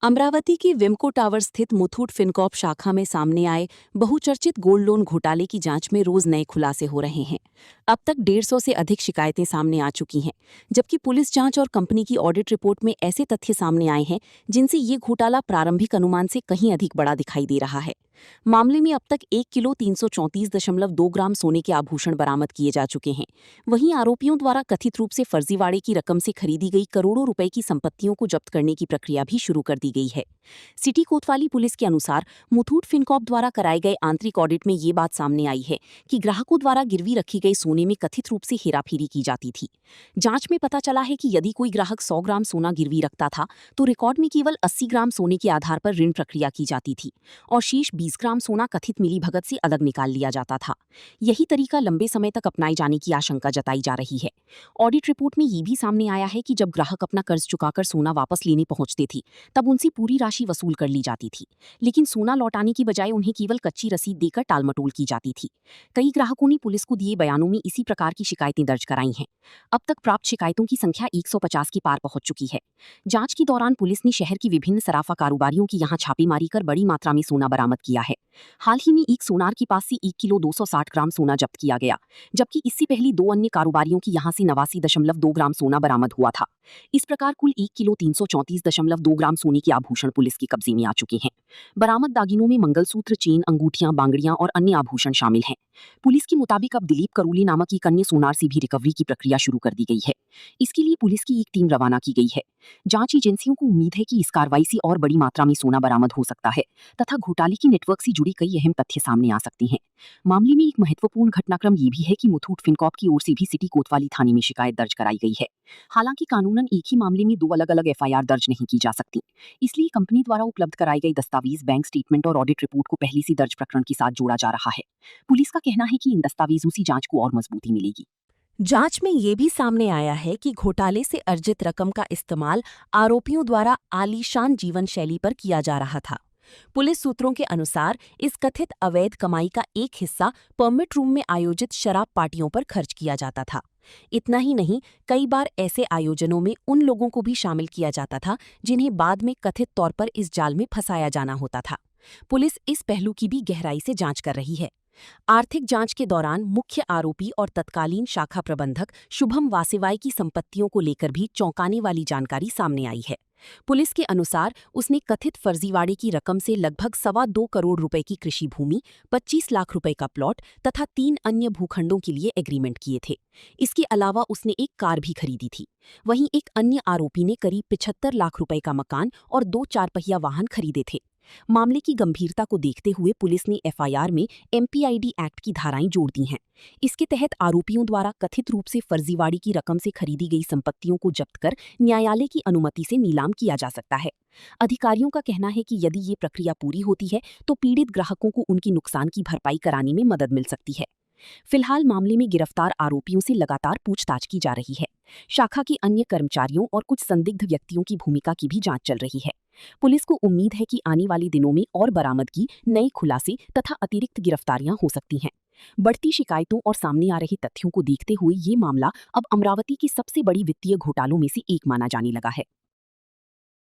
अमरावती की Wimco tower स्थित Muthoot Fincorp शाखा में सामने आए बहुचर्चित गोल्ड लोन घोटाले की जांच में रोज नए खुलासे हो रहे हैं। अब तक 150 से अधिक शिकायतें सामने आ चुकी हैं, जबकि पुलिस जांच और कंपनी की ऑडिट रिपोर्ट में ऐसे तथ्य सामने आए हैं जिनसे ये घोटाला प्रारंभिक अनुमान से कहीं अधिक बड़ा दिखाई दे रहा है। मामले में अब तक 1 किलो 334.2 ग्राम सोने के आभूषण बरामद किए जा चुके हैं। वहीं आरोपियों द्वारा कथित रूप से फर्जीवाड़े की रकम से खरीदी गई करोड़ों रुपए की संपत्तियों को जब्त करने की प्रक्रिया भी शुरू कर दी गई है। सिटी कोतवाली पुलिस के अनुसार मुथूट फिनकॉर्प द्वारा कराए गए आंतरिक ऑडिट में ये बात सामने आई है कि ग्राहकों द्वारा गिरवी रखी गई सोने में कथित रूप से हेराफेरी की जाती थी। जांच में पता चला है कि यदि कोई ग्राहक 100 ग्राम सोना गिरवी रखता था तो रिकॉर्ड में केवल 80 ग्राम सोने के आधार पर ऋण प्रक्रिया की जाती थी और शेष 20 ग्राम सोना कथित मिलीभगत से अलग निकाल लिया जाता था। यही तरीका लंबे समय तक अपनाए जाने की आशंका जताई जा रही है। ऑडिट रिपोर्ट में ये भी सामने आया है कि जब ग्राहक अपना कर्ज चुकाकर सोना वापस लेने पहुंचते थे तब उनसे पूरी राशि वसूल कर ली जाती थी, लेकिन सोना लौटाने की बजाय उन्हें केवल कच्ची रसीद देकर टालमटोल की जाती थी। कई ग्राहकों ने पुलिस को दिए बयानों में इसी प्रकार की शिकायतें दर्ज कराई हैं। अब तक प्राप्त शिकायतों की संख्या 150 के पार पहुंच चुकी है। जांच के दौरान पुलिस ने शहर की विभिन्न सराफा कारोबारियों की यहां छापेमारी कर बड़ी मात्रा में सोना बरामद किया है। हाल ही में एक सोनार के पास से 1 किलो 260 ग्राम सोना जब्त किया गया, जबकि इससे पहले 2 अन्य कारोबारियों की यहां से 89.2 ग्राम सोना बरामद हुआ था। इस प्रकार कुल 1 किलो 334.2 ग्राम सोने के आभूषण पुलिस के कब्जे में आ चुके हैं। बरामद दागिनों में मंगलसूत्र, चेन, अंगूठियां, बांगड़ियां और अन्य आभूषण शामिल हैं। पुलिस के मुताबिक अब दिलीप करोली नामक एक अन्य सोनार से भी रिकवरी की प्रक्रिया शुरू कर दी गई है। इसके लिए पुलिस की एक टीम रवाना की गई है। जांच एजेंसियों को उम्मीद है कि इस कार्रवाई से और बड़ी मात्रा में सोना बरामद हो सकता है तथा घोटाले की नेटवर्क से जुड़ी कई अहम तथ्य सामने आ सकते हैं। मामले में एक महत्वपूर्ण घटनाक्रम ये भी है कि मुथूट फिनकॉर्प की ओर से भी सिटी कोतवाली थाने में शिकायत दर्ज कराई गई है। हालांकि कानूनन एक ही मामले में 2 अलग-अलग एफआईआर दर्ज नहीं की जा सकती, इसलिए कंपनी द्वारा उपलब्ध कराई गई दस्तावेज, बैंक स्टेटमेंट और ऑडिट रिपोर्ट को पहले से दर्ज प्रकरण के साथ जोड़ा जा रहा है। पुलिस का कहना है कि इन दस्तावेजों से जांच को और मजबूती मिलेगी। जांच में ये भी सामने आया है कि घोटाले से अर्जित रकम का इस्तेमाल आरोपियों द्वारा आलीशान जीवन शैली पर किया जा रहा था। पुलिस सूत्रों के अनुसार इस कथित अवैध कमाई का एक हिस्सा परमिट रूम में आयोजित शराब पार्टियों पर खर्च किया जाता था। इतना ही नहीं, कई बार ऐसे आयोजनों में उन लोगों को भी शामिल किया जाता था जिन्हें बाद में कथित तौर पर इस जाल में फंसाया जाना होता था। पुलिस इस पहलू की भी गहराई से जांच कर रही है। आर्थिक जांच के दौरान मुख्य आरोपी और तत्कालीन शाखा प्रबंधक शुभम वासेवाई की संपत्तियों को लेकर भी चौंकाने वाली जानकारी सामने आई है। पुलिस के अनुसार उसने कथित फर्जीवाड़े की रकम से लगभग 2.25 करोड़ रुपए की कृषि भूमि, 25 लाख रुपए का प्लॉट तथा 3 अन्य भूखंडों के लिए एग्रीमेंट किए थे। इसके अलावा उसने एक कार भी खरीदी थी। वहीं एक अन्य आरोपी ने करीब 75 लाख रुपए का मकान और 2 4-पहिया वाहन खरीदे थे। मामले की गंभीरता को देखते हुए पुलिस ने एफआईआर में एमपीआईडी एक्ट की धाराएं जोड़ दी हैं। इसके तहत आरोपियों द्वारा कथित रूप से फर्जीवाड़ी की रकम से खरीदी गई संपत्तियों को जब्त कर न्यायालय की अनुमति से नीलाम किया जा सकता है। अधिकारियों का कहना है कि यदि ये प्रक्रिया पूरी होती है तो पीड़ित ग्राहकों को उनकी नुकसान की भरपाई कराने में मदद मिल सकती है। फिलहाल मामले में गिरफ्तार आरोपियों से लगातार पूछताछ की जा रही है। शाखा के अन्य कर्मचारियों और कुछ संदिग्ध व्यक्तियों की भूमिका की भी जांच चल रही है। पुलिस को उम्मीद है कि आने वाले दिनों में और बरामदगी, नए खुलासे तथा अतिरिक्त गिरफ्तारियां हो सकती हैं। बढ़ती शिकायतों और सामने आ रहे तथ्यों को देखते हुए ये मामला अब अमरावती की सबसे बड़ी वित्तीय घोटालों में से एक माना जाने लगा है।